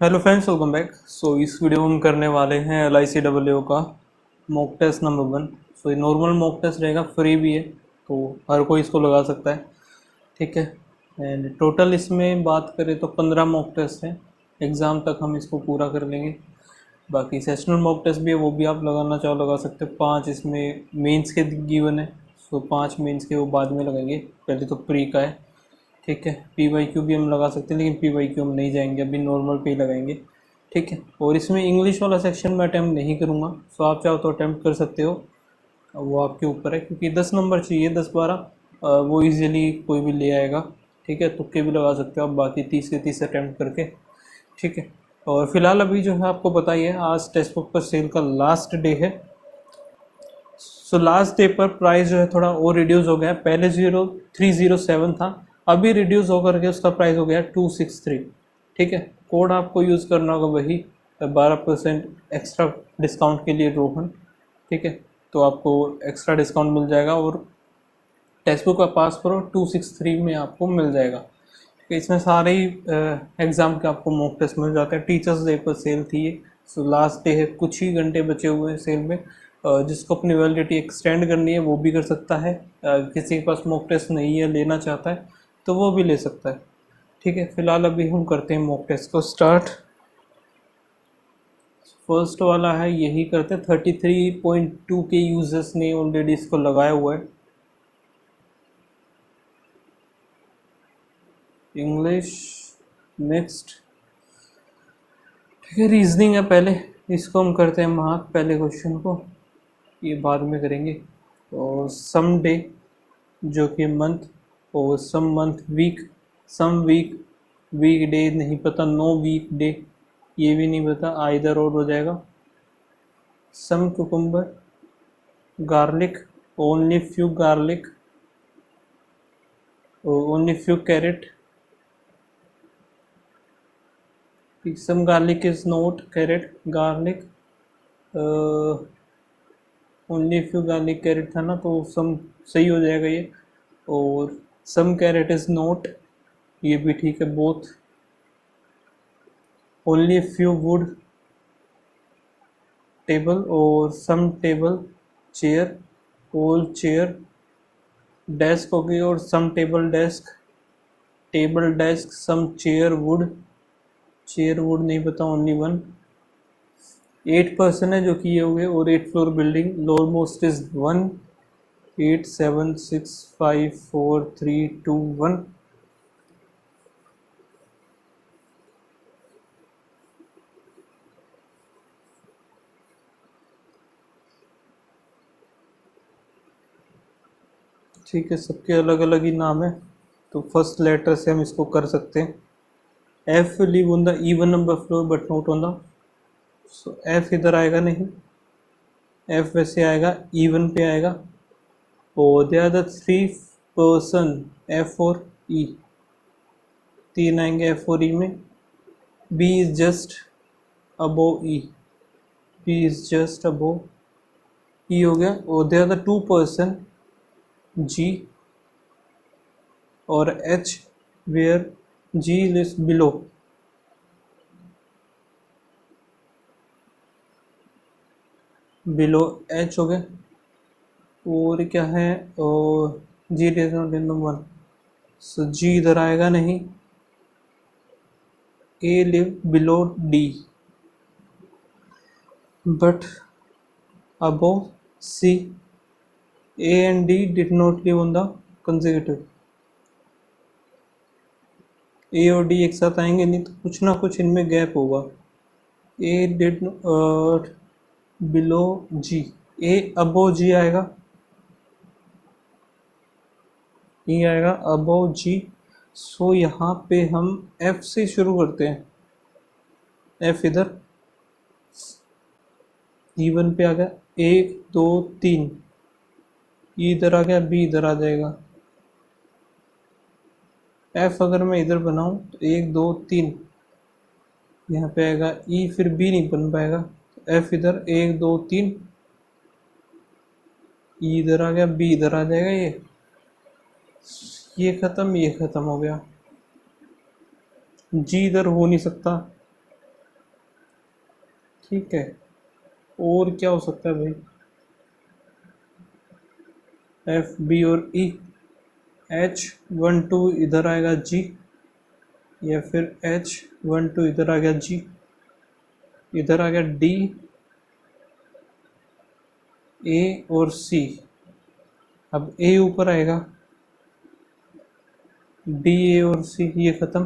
Hello friends, welcome back. इस video में हम करने वाले हैं LICAA का मॉक टेस्ट नंबर 1। ये नॉर्मल मॉक टेस्ट रहेगा, फ्री भी है, तो हर कोई इसको लगा सकता है। ठीक है। एंड टोटल इसमें बात करें तो 15 मॉक टेस्ट हैं। एग्ज़ाम तक हम इसको पूरा कर लेंगे। बाकी सेशनल मॉक टेस्ट भी है, वो भी आप लगाना चाहो लगा सकते हो। 5 इसमें मेंस के गिवन है, 5 मेंस के वो बाद में लगाएंगे, पहले तो प्री का है। ठीक है। PYQ भी हम लगा सकते हैं, लेकिन PYQ हम नहीं जाएंगे, अभी नॉर्मल पे ही लगाएंगे। ठीक है। और इसमें इंग्लिश वाला सेक्शन में अटैम्प्ट नहीं करूँगा, आप चाहो तो अटैम्प्ट कर सकते हो, वो आपके ऊपर है, क्योंकि 10 नंबर चाहिए, 10-12 वो इजीली कोई भी ले आएगा। ठीक है। तुक्के भी लगा सकते हो आप, बाकी 30 के 30 अटैम्प्ट करके। ठीक है। और फिलहाल अभी जो है आपको पता ही है, आज टेक्स्ट बुक पर सेल का लास्ट डे है। लास्ट डे पर प्राइस जो है थोड़ा और रिड्यूस हो गया है। पहले 0307 था, अभी रिड्यूस होकर के उसका प्राइस हो गया 263। ठीक है। कोड आपको यूज़ करना होगा वही 12% एक्स्ट्रा डिस्काउंट के लिए रोहन। ठीक है। तो आपको एक्स्ट्रा डिस्काउंट मिल जाएगा और टेक्स्ट बुक का पास प्रो 263 में आपको मिल जाएगा। ठीक है। इसमें सारे ही एग्ज़ाम के आपको मॉक टेस्ट मिल जाते हैं। टीचर्स डे पर सेल थी ये, लास्ट डे है, कुछ ही घंटे बचे हुए हैं सेल में। जिसको अपनी वैलिडिटी एक्सटेंड करनी है वो भी कर सकता है। किसी के पास मॉक टेस्ट नहीं है, लेना चाहता है, तो वो भी ले सकता है। ठीक है। फिलहाल अभी हम करते हैं मॉक टेस्ट को स्टार्ट। फर्स्ट वाला है, यही करते हैं। 33.2 के यूजर्स ने ऑलरेडी इसको लगाया हुआ है। English mixed. ठीक है। रीजनिंग है पहले, इसको हम करते हैं मार्क, पहले क्वेश्चन को, ये बाद में करेंगे। और सम डे जो कि मंथ, और सम मंथ वीक, सम वीक, वीक डे नहीं पता, नो वीक डे ये भी नहीं पता, आइदर और हो जाएगा। Some cucumber, garlic, only few garlic, only few carrot, some garlic is not carrot, garlic, only few garlic carrot था ना, तो सम सही हो जाएगा ये। और सम कैरेट इज नोट, ये भी ठीक है, both. Only few wood table, और some table chair, all chair. Desk हो गई, और some table desk, table desk, some chair wood, chair wood नहीं पता, ओनली वन। 8 पर्सन है जो कि ये हो गए, और 8 floor building, lower most is 1। 8 7 6 5 4 3 2 1। ठीक है। सबके अलग अलग ही नाम है, तो फर्स्ट लेटर से हम इसको कर सकते हैं। F live on the even number floor but not on the, so F इधर आएगा नहीं, एफ वैसे आएगा इवन पे आएगा। और they are the 3 person, F और ई, 3 आएंगे एफ और ई में। B is just above E, B is just above E हो गया। और they are the 2 person, G और H, where G is below, below H हो गया। और क्या है, और जी इज नॉट इन 1, सो जी इधर आएगा नहीं। A live below D but above C, A and D did not live on the consecutive. A और डी एक साथ आएंगे नहीं, तो कुछ ना कुछ इनमें गैप होगा। ए डिड बिलो जी, ए अबो जी आएगा, ई आएगा अबो जी। सो यहाँ पे हम एफ से शुरू करते हैं। एफ इधर इवन पे आ गया, 1 2 3, ई इधर आ गया, बी इधर आ जाएगा। एफ अगर मैं इधर बनाऊं तो 1 2 3 यहाँ पे आएगा, ई फिर बी नहीं बन पाएगा। एफ इधर 1 2 3, ई इधर आ गया, बी इधर आ जाएगा। ये खत्म, ये खत्म हो गया। जी इधर हो नहीं सकता, ठीक है, और क्या हो सकता है भाई? एफ बी और ई, एच वन टू इधर आएगा जी, या फिर एच वन टू इधर आ गया जी, इधर आ गया डी, ए और सी। अब ए ऊपर आएगा, डी ए और सी ये खत्म।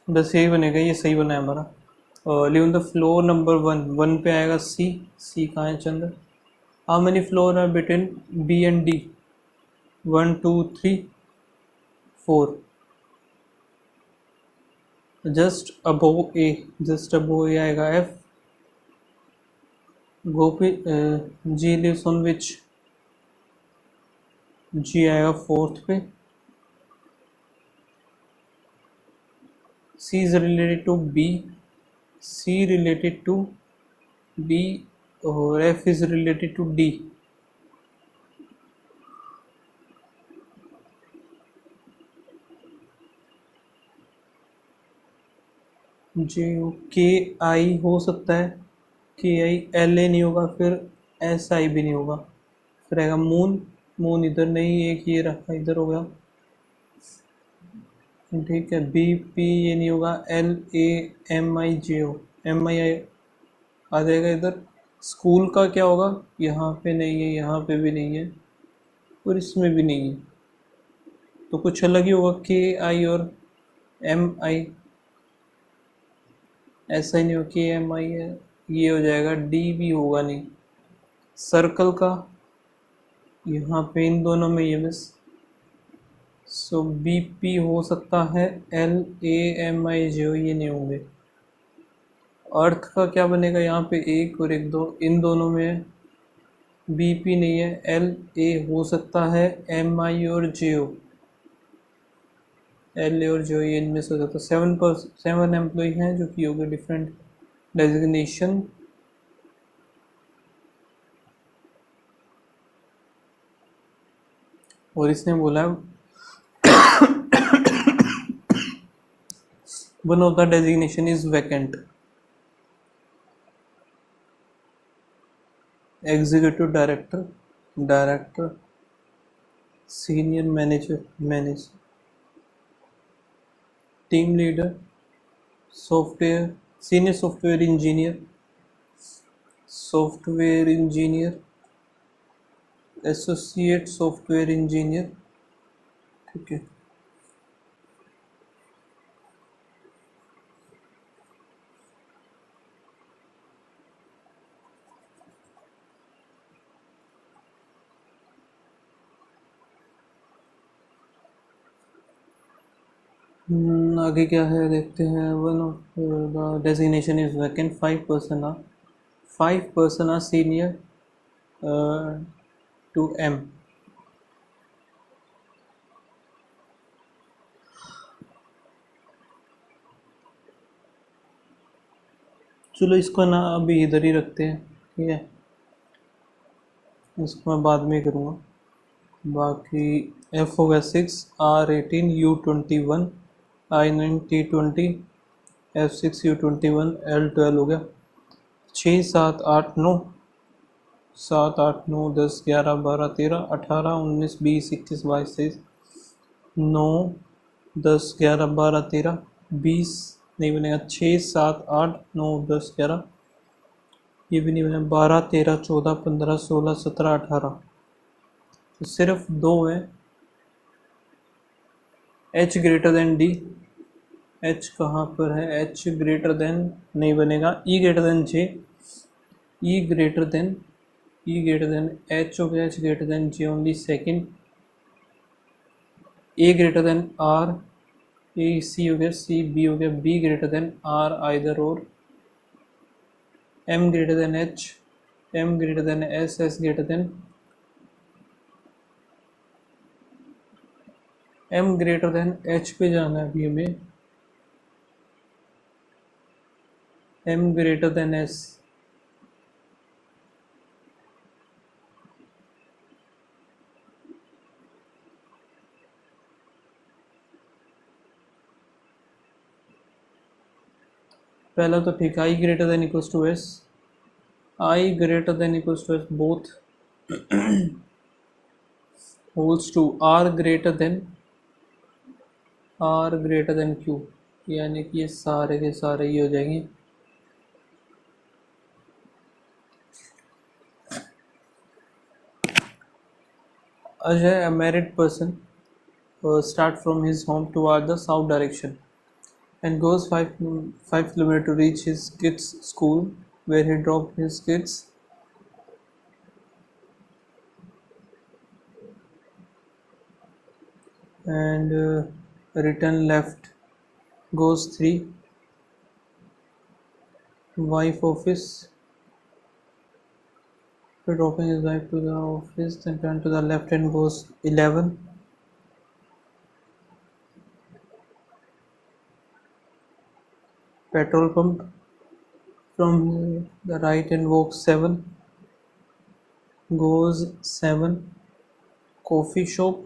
बस यही बनेगा, ये सही बना है हमारा। Live the floor number one, one पे आएगा सी, सी कहाँ है Chandra? How many floor are between B and D? One two three four. Just above A, just above A आएगा F. Gopi G lives on which? G आएगा fourth पे। C is related to B, C related to B, और F is related to D. J K I हो सकता है, के I L A नहीं होगा, फिर एस आई भी नहीं होगा, फिर आएगा मून, मून इधर नहीं, एक ये रखा इधर हो गया, ठीक है। बी पी ये नहीं होगा, L A M I J O, M I I आ जाएगा इधर। स्कूल का क्या होगा? यहाँ पे नहीं है, यहाँ पे भी नहीं है, और इसमें भी नहीं है, तो कुछ अलग ही होगा। के आई और एम आई, ऐसा ही नहीं हो, के एम आई है, ये हो जाएगा। डी भी होगा नहीं। सर्कल का यहाँ पे इन दोनों में ये मिस, सो बी पी हो सकता है, L A M I J ओ ये नहीं होंगे। अर्थ का क्या बनेगा? यहाँ पे एक और एक दो, इन दोनों में है, बी पी नहीं है, एल ए हो सकता है, एम आई और जे ओ, एल ए और जे ओ ये इनमें से हो सकता है। 7 एम्प्लॉय हैं जो कि हो गए डिफरेंट डेजिग्नेशन। और इसने बोला one of the designation is vacant. Executive director, director, senior manager, manager, team leader, software, senior software engineer, software engineer, associate software engineer, ठीक है। आगे क्या है देखते हैं। One of the designation is vacant, 5 person are senior to M। चलो इसको ना अभी इधर ही रखते हैं, ठीक है, इसको मैं बाद में करूँगा। बाकी F हो गया 6, R18, U21, I9, T20, F6, U21, L12 हो गया। 6 7 8 9, 7 8 9 10 11 12 13 18 19 20 21 22 23, 9 10 11 12 13 20 नहीं बनेगा। 6 7 8 9 10 11 ये भी नहीं बनेगा। 12 13 14 15 16 17 18, तो सिर्फ दो है। H greater than D, H कहाँ पर है? H ग्रेटर देन नहीं बनेगा। E greater than J, E greater than, E greater than H हो गया, H greater than J only second. A greater than R, A C हो गया, C B हो गया, B greater than R either और। M greater than H, M greater than S, S greater than, M greater than H पे जाना है अभी हमें, M ग्रेटर देन S। पहला तो ठीक, I greater than equals to S, I greater than equals to S both holds to are greater than Q, यानी कि ये सारे के सारे ही हो जाएंगे। Ajay, a married person, start from his home toward the south direction and goes 5 kilometers to reach his kids' school, where he dropped his kids. And return left, goes 3, wife office, dropping his wife to the office, then turn to the left and goes 11, petrol pump, from the right and walks 7, goes 7, coffee shop,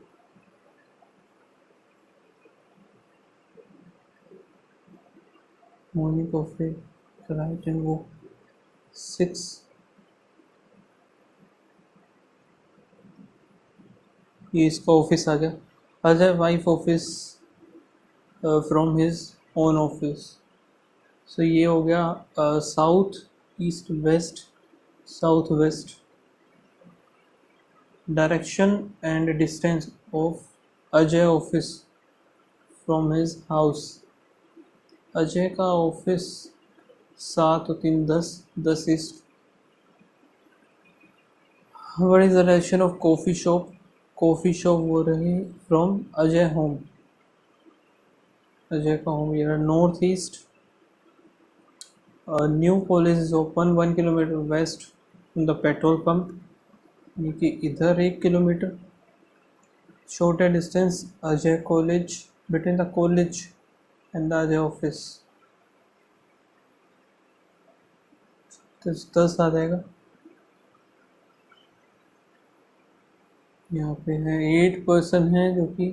morning coffee, right and walk 6, ये इसका office आ गया। Ajay wife office from his own office, so ये हो गया south east west, south west direction and distance of Ajay office from his house. Ajay का office 7 और 3 10, 10 east. What is the direction of coffee shop, coffee shop हो रही from Ajay home, Ajay का home ये north east. New college is open 1 kilometre west from the petrol pump, यानी कि इधर 1 kilometre. Shorter distance Ajay college, between the college and the Ajay office, 10 आ जाएगा। यहाँ पे है 8 पर्सन है जो कि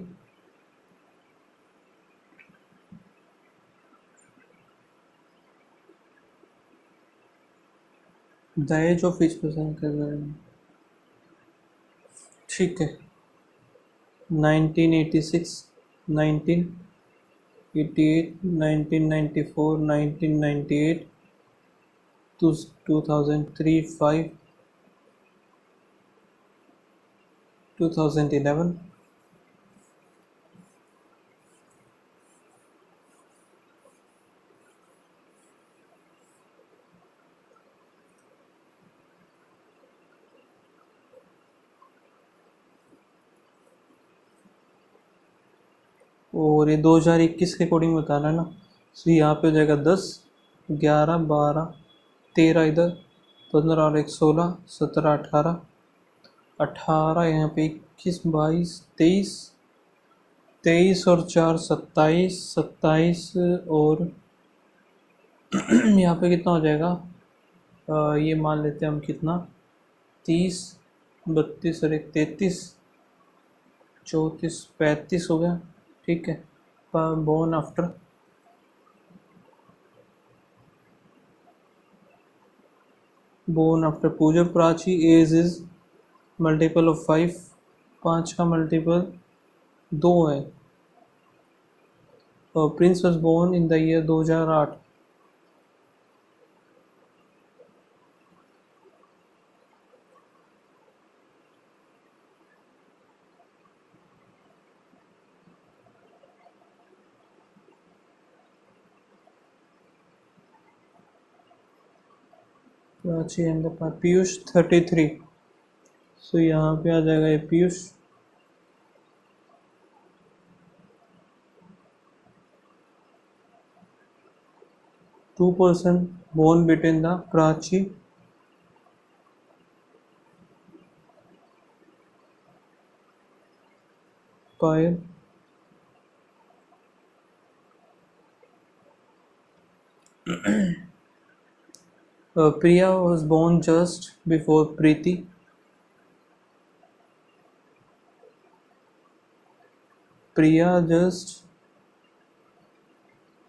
दहेज ऑफ ईच पर्सन कर रहे हैं। ठीक है, 1986, 1988, 1994, 1998, 2003, 5, 2011, और ये 2021 के अकॉर्डिंग बताना है ना। सो यहाँ पे हो जाएगा 10, 11, 12, 13 इधर, 15 और 1 16, 17, 18, 18 यहाँ पे 21, 22, 23, 23 और 4 27, 27 और यहाँ पे कितना हो जाएगा, ये मान लेते हैं हम कितना, 30, 32 और 1 33, 34, 35 हो गया। ठीक है, born after Pooja Prachi, age is multiple of 5, 5 का मल्टीपल 2 है। Prince was born in the year 2008, Prachi and Piyush 33, so यहाँ पे आ जाएगा ये Piyush. Two person born between the Prachi Payal Priya was born just before Preeti. Priya just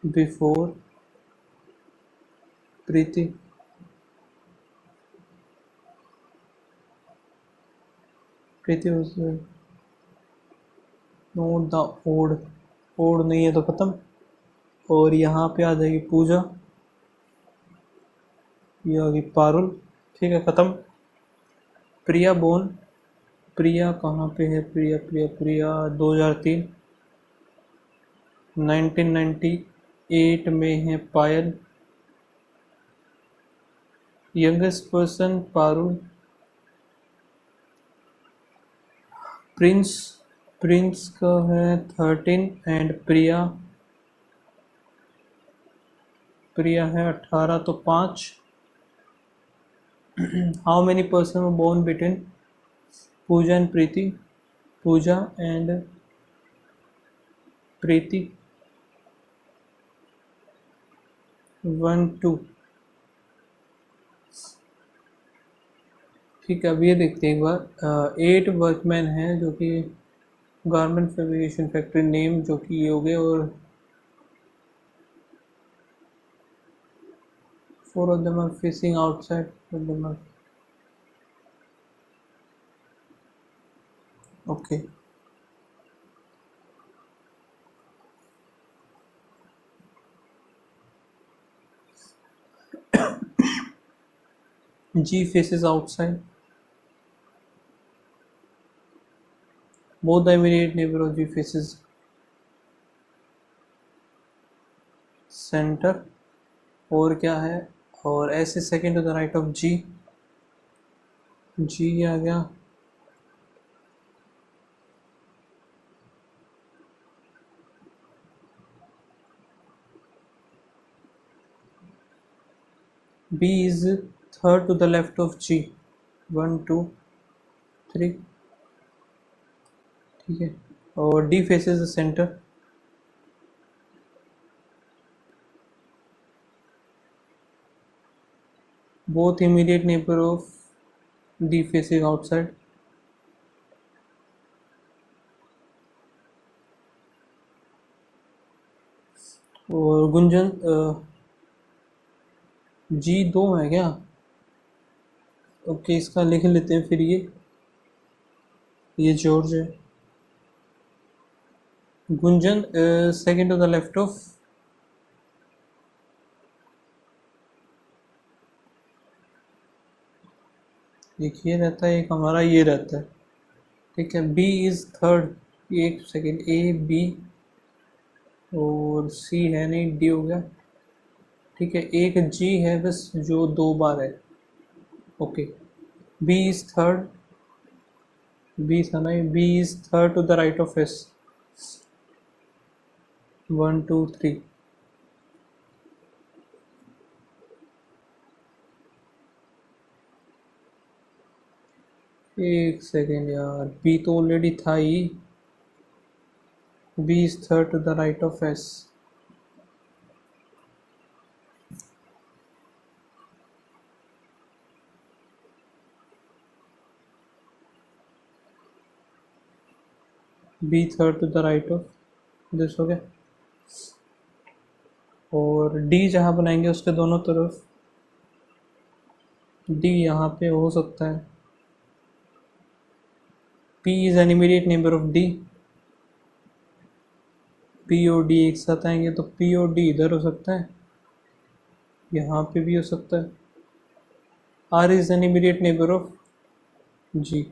before Preeti, Preeti not the odd, odd नहीं है तो ख़त्म। और यहाँ पे आ जाएगी पूजा, ये आ गई पारुल, ठीक है ख़त्म। प्रिया बोन, प्रिया कहाँ पे है, प्रिया प्रिया प्रिया 2003, 1998 में है पायल। Youngest person Parul. प्रिंस, प्रिंस का है 13 एंड प्रिया, प्रिया है 18 तो 5। How many person were born between Pooja and Preeti, Pooja and Preeti 1 2। ठीक है, अब ये देखते हैं एक बार। 8 वर्कमैन हैं जो कि गारमेंट फैब्रिकेशन फैक्ट्री नेम जो कि ये हो गए, और 4 of them are facing outside, 2 of them are okay. G faces outside. Both the immediate neighbor of G faces center. और क्या है, और S is second to the right of G, G आ गया। B is third to the left of G, 1 2 3, ठीक है। और D faces the center, both immediate neighbor of D facing outside। और Gunjan G 2 है क्या, ओके इसका लिख लेते हैं फिर। ये जॉर्ज है। Gunjan second to the left of, एक ये रहता है, एक हमारा ये रहता है, ठीक है। बी इज थर्ड, एक सेकंड, ए बी और सी है नहीं, डी हो गया, ठीक है। एक जी है बस जो 2 बार है, okay. B is third, B था ना, B is third to the right of S, 1 2 3। एक सेकेंड यार, बी तो ऑलरेडी था ही। B is third to the right of S, B third to the right of this हो गया। और डी जहाँ बनाएंगे उसके दोनों तरफ, डी यहाँ पे हो सकता है। P is an immediate neighbour of D, P और D एक साथ आएंगे तो P और D इधर हो सकता है, यहाँ पे भी हो सकता है। R is an immediate neighbour of G,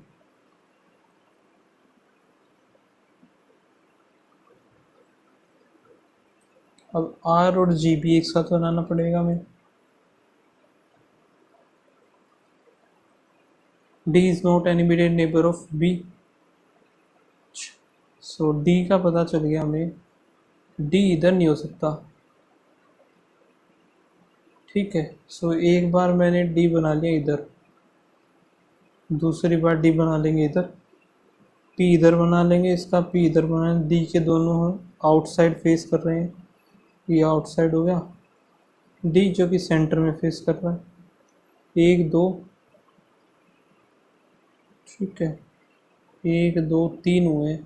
अब R और G भी एक साथ बनाना पड़ेगा हमें। D is not an immediate neighbour of B, so D का पता चल गया हमें, D इधर नहीं हो सकता, ठीक है। सो एक बार मैंने D बना लिया इधर, दूसरी बार D बना लेंगे इधर, P इधर बना लेंगे, इसका P इधर बना, D के दोनों आउटसाइड फेस कर रहे हैं, ये आउटसाइड हो गया। D जो कि सेंटर में फेस कर रहा है, 1 2, ठीक है, 1 2 3 हुए।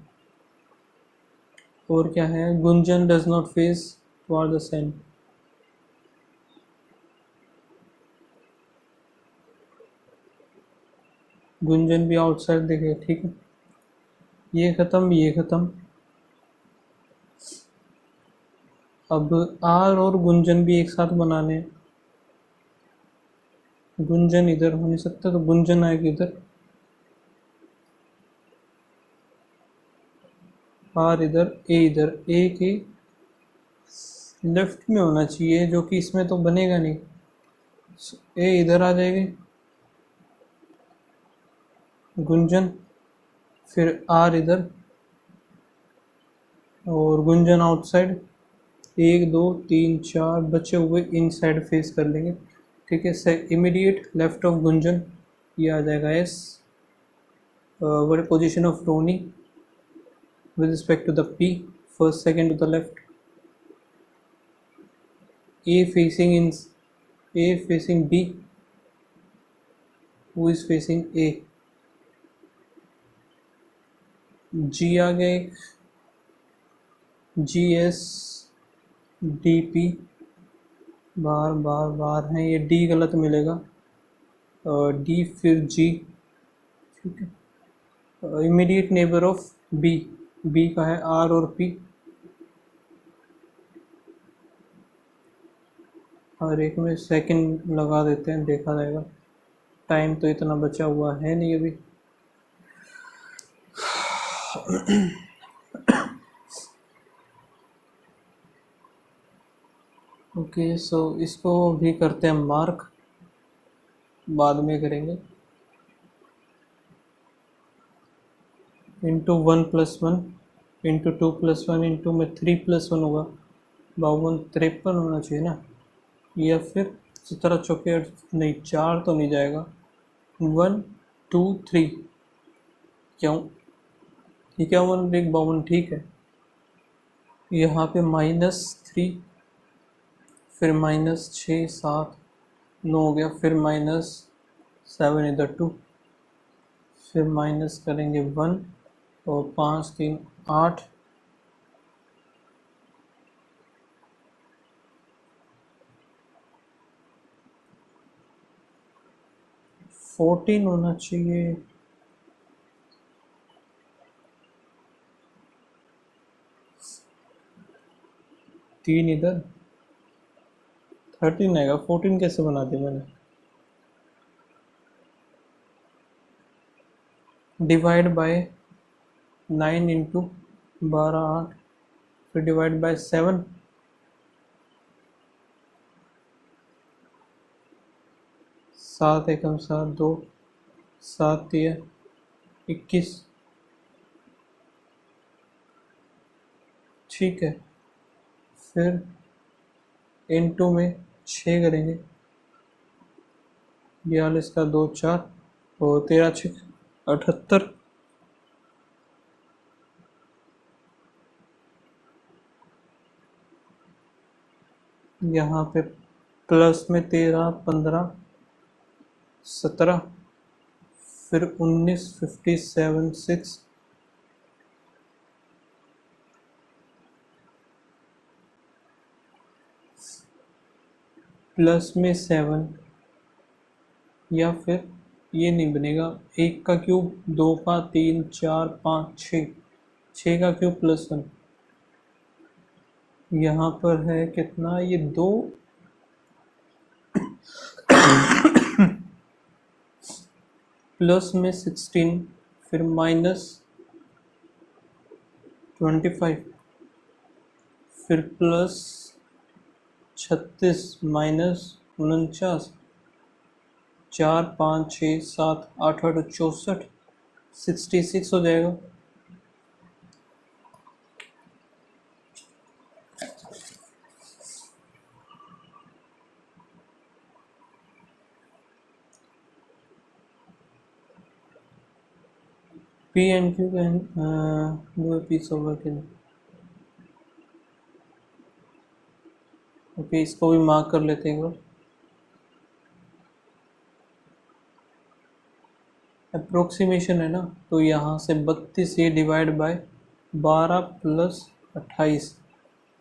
और क्या है, Gunjan does not face toward the sun, Gunjan भी आउटसाइड दिखे, ठीक है। ये ख़त्म, ये ख़त्म। अब आर और गुंजन भी एक साथ बनाने हैं। गुंजन इधर हो नहीं सकता, तो गुंजन आएगी इधर, आर इधर, ए इधर। ए के लेफ्ट में होना चाहिए, जो कि इसमें तो बनेगा नहीं। ए इधर आ जाएगी, गुंजन, फिर आर इधर और गुंजन आउटसाइड। 1 2 3 4 बचे हुए इन साइड फेस कर लेंगे, ठीक है। से इमीडिएट लेफ्ट ऑफ गुंजन ये आ जाएगा S. What position of Ronnie with respect to the P, first second to the left. A facing in, A facing B, who is facing A. G आ गए, G S D P, बार बार बार है ये, D गलत मिलेगा, D फिर G, ठीक है। Immediate neighbour of B, B का है R और P, हर एक में सेकंड लगा देते हैं, देखा जाएगा। टाइम तो इतना बचा हुआ है नहीं अभी। ओके, सो इसको भी करते हैं मार्क, बाद में करेंगे। इंटू 1+1 इंटू 2+1 इंटू में 3+1 होगा, 52 53 होना चाहिए ना, या फिर 17 चौके नहीं, 4 तो नहीं जाएगा। 1 2 3, क्यों, ठीक है, 1 52 ठीक है। यहाँ पे -3, फिर -6 7 9 हो गया, फिर -7 इधर 2, फिर माइनस करेंगे 1 और 5 3 8, फोर्टीन होना चाहिए। तीन इधर, 13 आएगा, 14 कैसे बना दिया मैंने। डिवाइड बाय 9 इंटू 12 8, फिर डिवाइड बाय 7, 7 एकम 7 2, 7 3 21, ठीक है। फिर इंटू में 6 करेंगे, 42 का 2 4 और 13 6 78, यहाँ पे प्लस में 13 15 17, फिर 19 57 6, प्लस में 7, या फिर ये नहीं बनेगा, 1 का क्यूब 2 का 3 4 5 6, 6 का क्यूब +1, यहाँ पर है कितना, ये 2 प्लस में 16, फिर -25, फिर +36 -49, 4 5 6 7 8 8 64, 66 हो जाएगा। P and Q can do a piece of work in, okay, इसको भी मार्क कर लेते हैं एक बार। अप्रोक्सीमेशन है ना, तो यहाँ से 32 ये डिवाइड बाय 12 + 28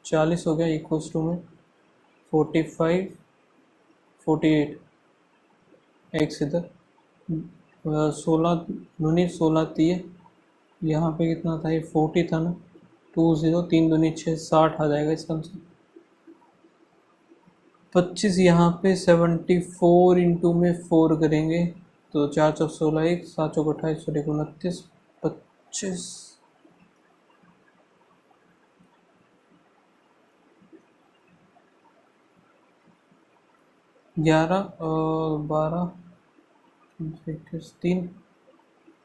40 हो गया, इक्वल्स टू में 45 48, एक्स इधर 16 दूनी 16 तीय, यहाँ पे कितना था, ये 40 था ना, 20 3 दूनी 6 60 आ जाएगा इसका आंसर। 25 यहाँ पे 74 इंटू में 4 करेंगे तो 4 चौक 16 1 7 चौक 28 और 29 25 11 और 12 3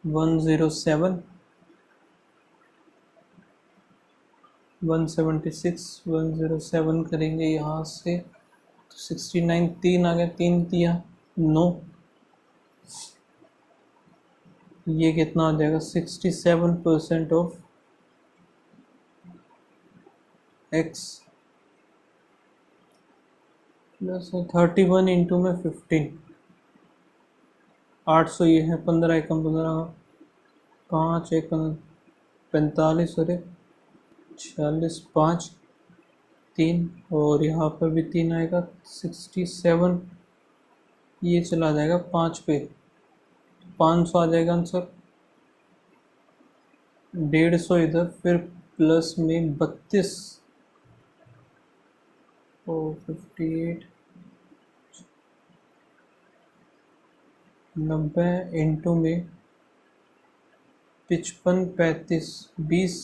107 176 107 करेंगे यहाँ से तो 69 3 आ गया, 3 दिया 9, ये कितना आ जाएगा 67% ऑफ x प्लस 31 इंटू में 15 800, ये है 15 एकम 15 5 एक 45 और 46 5 3 और यहाँ पर भी 3 आएगा 67, ये चला जाएगा 5 पे 500 आ जाएगा आंसर। 150 इधर, फिर प्लस में 32 और 58 90 इंटू में 55 35 20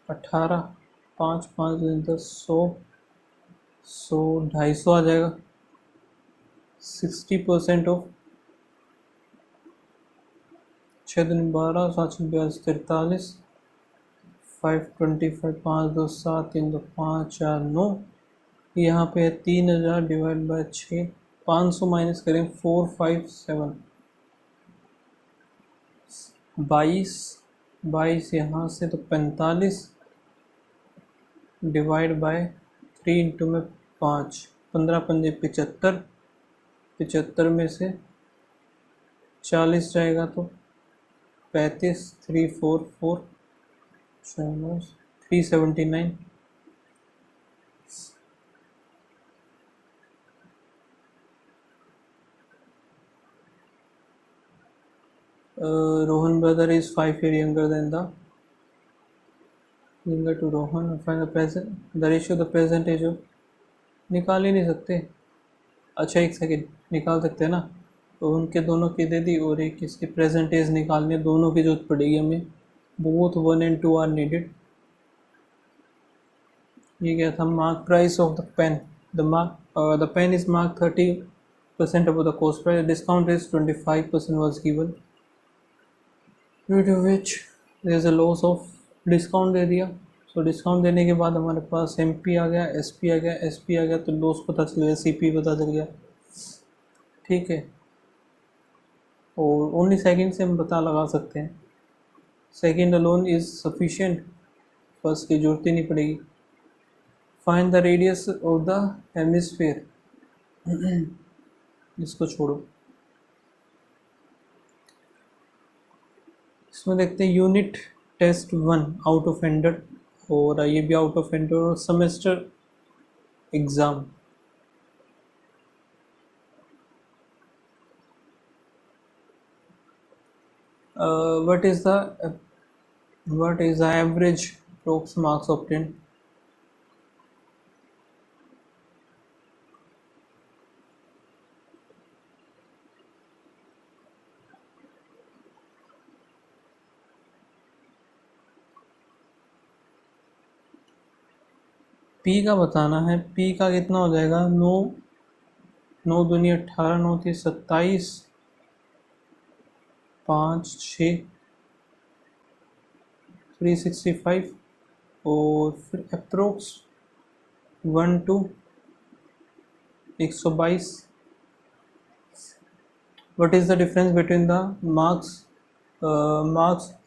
18 5 5 10 100 250 आ जाएगा। 60% ऑफ 6 दिन 12 7 42 43 525 5 2 7 3 2 5 4 9, यहाँ पे है 3000 डिवाइड बाय 6, 500 माइनस करें 457 22 22 यहाँ से तो 45 डिवाइड बाय 3 इंटू में 5 15 पंजे 75 75 में से 40 जाएगा तो 35 344 379 Rohan brother is 5 years younger than the younger to Rohan. Find the present, the ratio the percentage of, निकाल ही नहीं सकते। अच्छा एक सेकेंड, निकाल सकते हैं ना, तो उनके दोनों की दे दी और एक इसकी प्रेजेंटेज निकालने, दोनों की जरूरत पड़ेगी हमें, बोथ 1 and 2 आर नीडेड। ये क्या था, mark price of the pen, the pen is mark 30% above the cost price, discount is 25% was given, due to which there is a loss of, discount दे दिया। सो डिस्काउंट देने के बाद हमारे पास MP आ गया, SP आ गया, SP आ गया तो लॉस पता चल गया, CP पता चल गया, ठीक है। और ओनली सेकंड से हम पता लगा सकते हैं, second alone is sufficient, first की जरूरत ही नहीं पड़ेगी। Find the radius of the hemisphere, इसको छोड़ो, इसमें देखते हैं यूनिट टेस्ट 1 आउट ऑफ 100 और ये भी आउट ऑफ 100 और semester exam. what is the average approx marks obtained? P का बताना है, P का कितना हो जाएगा, 9 9 दूनी 18 9 थी 27 5 6 365 और फिर approx 1 2 122। What is the difference between the marks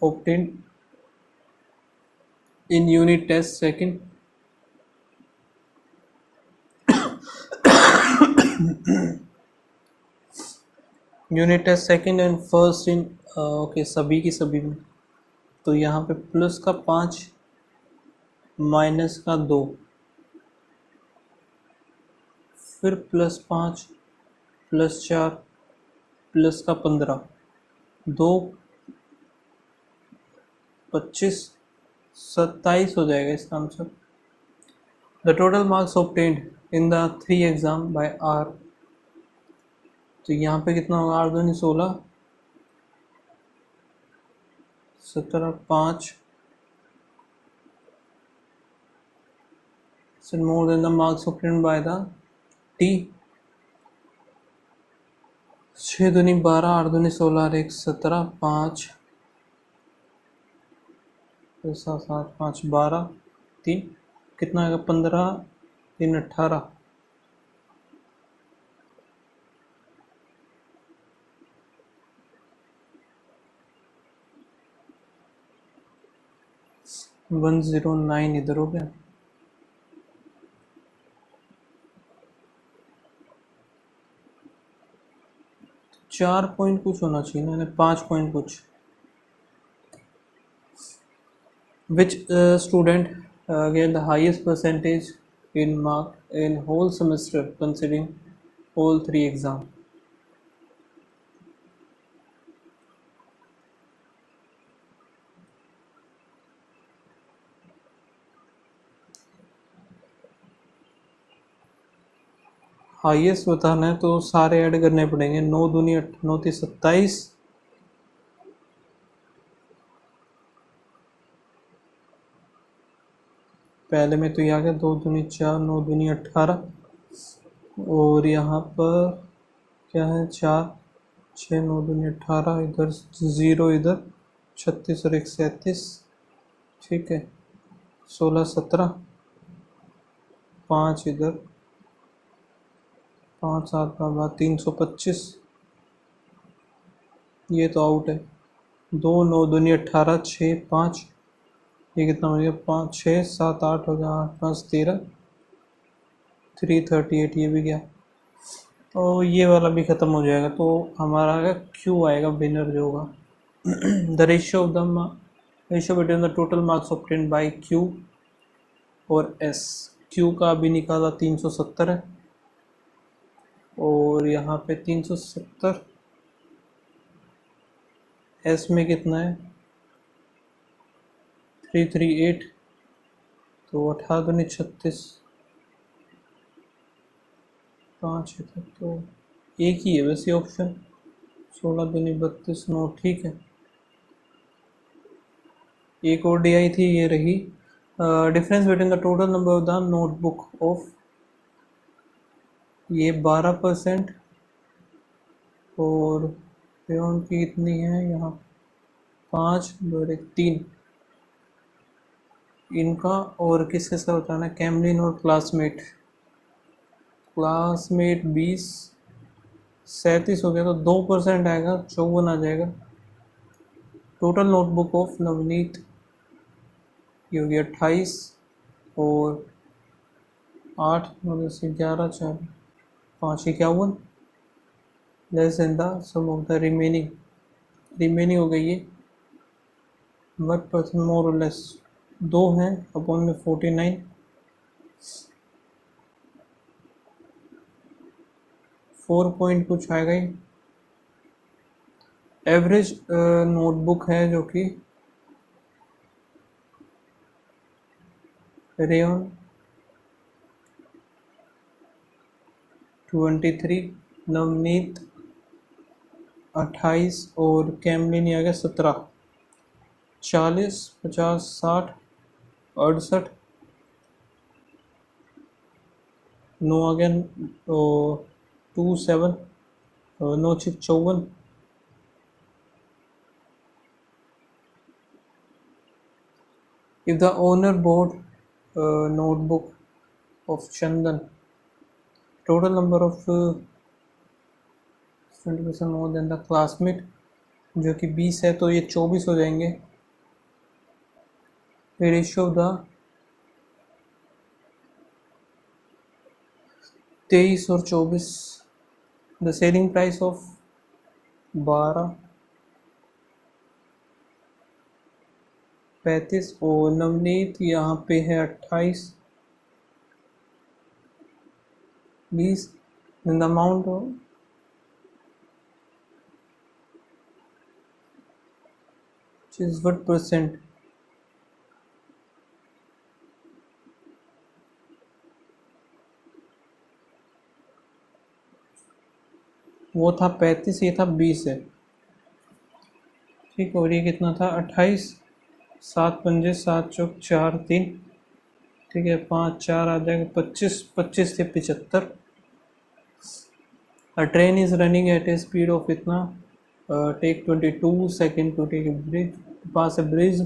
obtained in unit test second? Unit test second and first in okay, सभी की सभी में, तो यहाँ पे प्लस का 5 माइनस का 2 फिर +5 +4 प्लस का 15, 2 25 27 हो जाएगा इसका answer. The total marks obtained in the 3 exam by R, तो यहाँ पे कितना होगा, आर दूनी 16, 17 5 more than the marks obtained by the T। 6 दूनी 12, 8 दूनी 16 और 1 17, 5 7 7 5 12, 3 कितना आएगा, 15 3 18, वन 109 इधर हो गया। चार पॉइंट कुछ होना चाहिए ना, 5 पॉइंट कुछ। Which student get the highest percentage in mark in whole semester considering all 3 exam. Highest बताना है तो सारे ऐड करने पड़ेंगे। 9 दूनी 9 थी 27, पहले में तो ये आ गया 2 दूनी 4, 9 दूनी 18, और यहाँ पर क्या है 4 6 9 दूनी 18, इधर 0, इधर 36 और 1 37, ठीक है 16 17, 5 इधर 5 7 का बाद 325, ये तो आउट है। 2 9 दूनी 18, 6 5, ये कितना हो गया, 5 6 7 8 हो गया, 8 5 13, 338 ये भी गया। तो ये वाला भी ख़त्म हो जाएगा, तो हमारा आएगा क्यू आएगा विनर जो होगा। The ratio between the total marks obtained by Q और एस। क्यू का अभी निकाला 370 है, और यहाँ पे 370, एस में कितना है 338, तो 18 दूनी 36, 5 है तो एक ही है वैसे ऑप्शन। 16 दूनी 32, 9 ठीक है। एक और डी आई थी, ये रही। Difference between the total number of the notebook of, ये 12%, और रेयन की कितनी है यहाँ 5 2 1 3, इनका और किसके साथ बताना, कैमलिन और क्लासमेट। क्लासमेट 20 37 हो गया, तो 2% आएगा, 54 आ जाएगा। टोटल नोटबुक ऑफ नवनीत ये हो गया 28, और 8 9 से 11 4 5 51, less than the sum of the remaining हो गई है 1% मोर और लेस, 2 हैं अपॉन में 49, 4 पॉइंट कुछ आएगा ही। एवरेज नोटबुक है जो कि रेयन 23, नवनीत 28, और कैमलिन आ गया 17, 40 50 60 68, 9 आ गया 2 7, 9 6 54, if the owner bought notebook of Chandan, total number of 20% more than the classmate, जो कि 20 है तो ये 24 हो जाएंगे। रेशियो ऑफ द 23 और 24, द सेलिंग प्राइस ऑफ 12 35, और नवनीत यहाँ पे है 28 20, the amount is what percent? वो था 35, ये था 20 है। ठीक, और ये कितना था 28, 7 पंजे 7 चौक 4 3, ठीक है 5 4 आ जाएगा 25, 25 से 75। A train is running at a speed of इतना, take 22 seconds to take a bridge, to pass a bridge,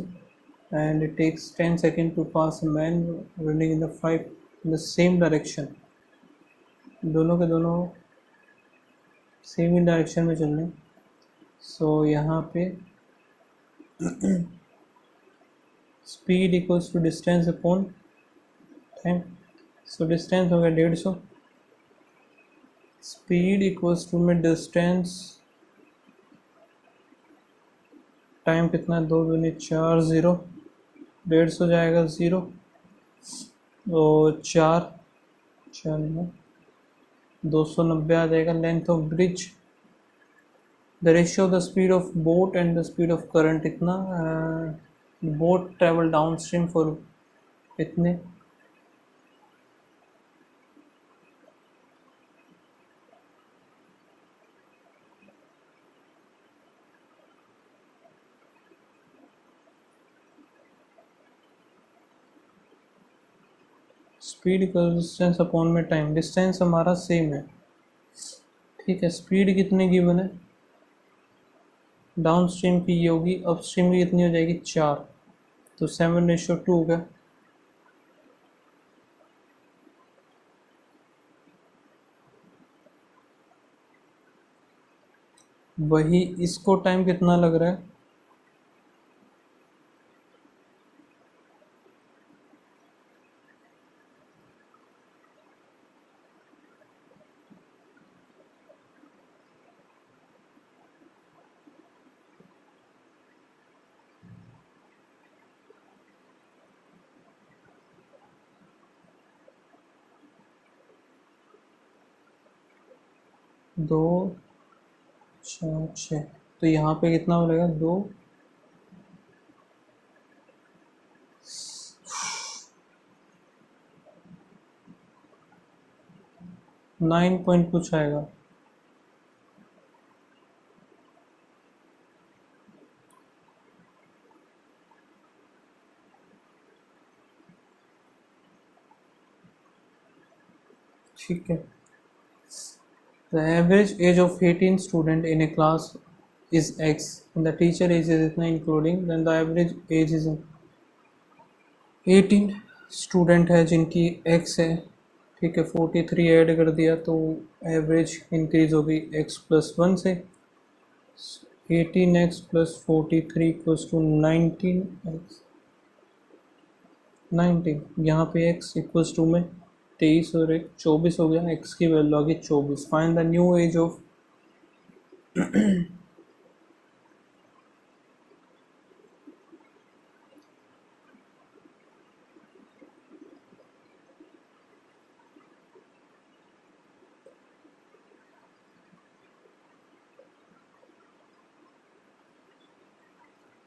and it takes 10 seconds to pass a man running in the five in the same direction. दोनों के दोनों same ही direction में चल रहे हैं। So यहाँ पे speed equals to distance upon time. So distance हो गया 150, स्पीड इक्वल्स टू में डिस्टेंस, टाइम कितना, 2 दूनी 4 0, 150 जाएगा 0 और 4 4 में 290 आ जाएगा length of bridge. The ratio of the speed of boat and the speed of current इतना, boat travel down stream for इतने, स्पीड का डिस्टेंस अपॉन में टाइम, डिस्टेंस हमारा सेम है। ठीक है, स्पीड कितने गिवन है, डाउन स्ट्रीम की ये होगी, अप स्ट्रीम की कितनी हो जाएगी 4, तो 7:2 हो गया। वही इसको टाइम कितना लग रहा है, दो 4 6, तो यहाँ पे कितना बोलेगा 2, 9 पॉइंट कुछ आएगा। ठीक है, the average age of 18 student in a class is x and the teacher age is इतना including, then the average age is 18 student है जिनकी x है। ठीक है, 43 ऐड कर दिया तो एवरेज इंक्रीज होगी x+1 से, 18x + 43 = 19x, 19, यहाँ पे x इक्वल्स टू में 23 और 1 24 हो गया, x की वैल्यू आ गई 24। Find the new age of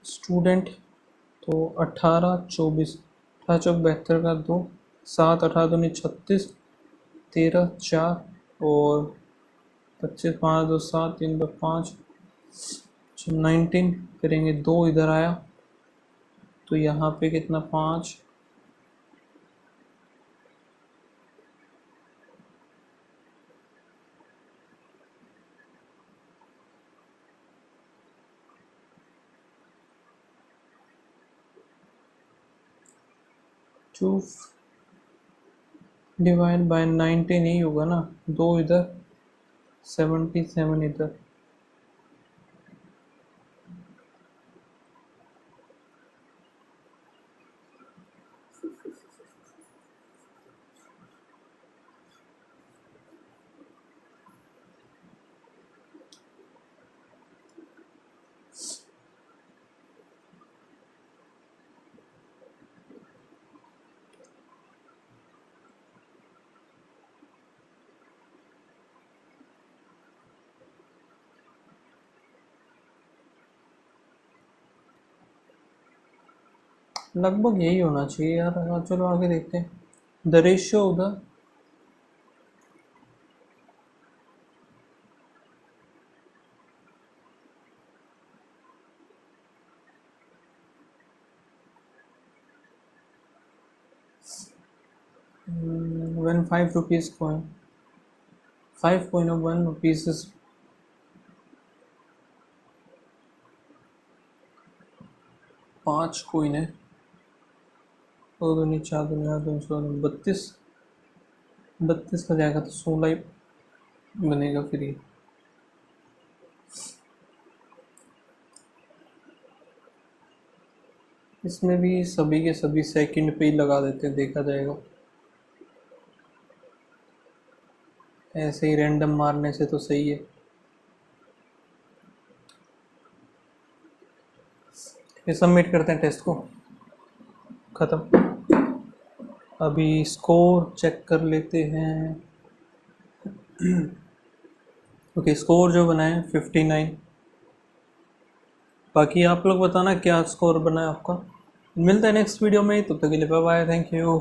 student, तो 18 24, 18 चौक 72 का 2, 7 18 दूनी 36, 13 4 और 25 5 2 7 3 2 5, 19 करेंगे 2 इधर आया तो यहाँ पे कितना 5, टू डिवाइड बाय 19 ही होगा ना, 2 इधर 77 इधर, लगभग यही होना चाहिए यार। हाँ, चलो आगे देखते हैं। The ratio of the 5 rupees coin, 5 coin of 1 rupees is 5 coin है। दो दूनी 4 दूनी 8 दूनी 16 32, 32 का जाएगा तो 16 ही बनेगा फिर ये। इसमें भी सभी के सभी सेकंड पे ही लगा देते हैं, देखा जाएगा। ऐसे ही रैंडम मारने से तो सही है। ये सबमिट करते हैं टेस्ट को, ख़त्म। अभी स्कोर चेक कर लेते हैं। ओके, स्कोर जो बना है 59। बाकी आप लोग बताना क्या स्कोर बना है आपका। मिलता है नेक्स्ट वीडियो में, तब तक के लिए बाय बाय, थैंक यू।